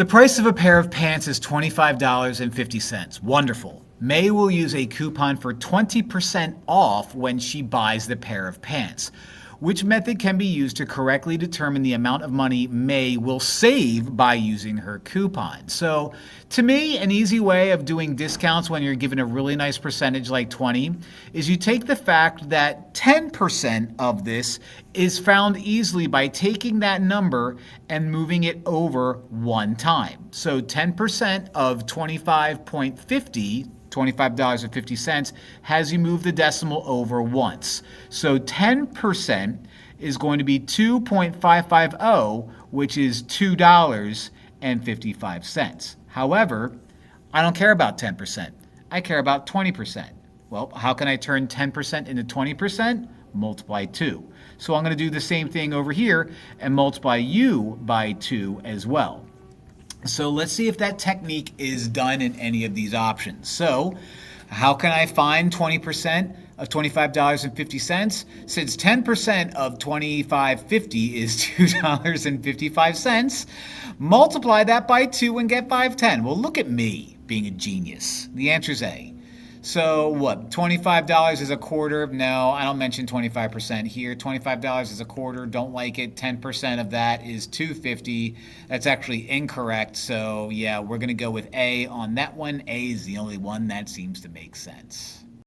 The price of a pair of pants is $25.50. Wonderful. May will use a coupon for 20% off when she buys the pair of pants. Which method can be used to correctly determine the amount of money May will save by using her coupon? So, to me, an easy way of doing discounts when you're given a really nice percentage like 20 is you take the fact that 10% of this is found easily by taking that number and moving it over one time. So 10% of 25.50 has you move the decimal over once. So 10% is going to be 2.550, which is $2.55. However, I don't care about 10%. I care about 20%. Well, how can I turn 10% into 20%? Multiply 2. So I'm going to do the same thing over here and multiply u by 2 as well. So let's see if that technique is done in any of these options. So how can I find 20% of $25.50? Since 10% of $25.50 is $2.55, multiply that by 2 and get 510. Well, look at me being a genius. The answer is A. So what, $25 is a quarter? No, I don't mention 25% here. $25 is a quarter, don't like it. 10% of that is $2.50. That's actually incorrect. So yeah, we're going to go with A on that one. A is the only one that seems to make sense.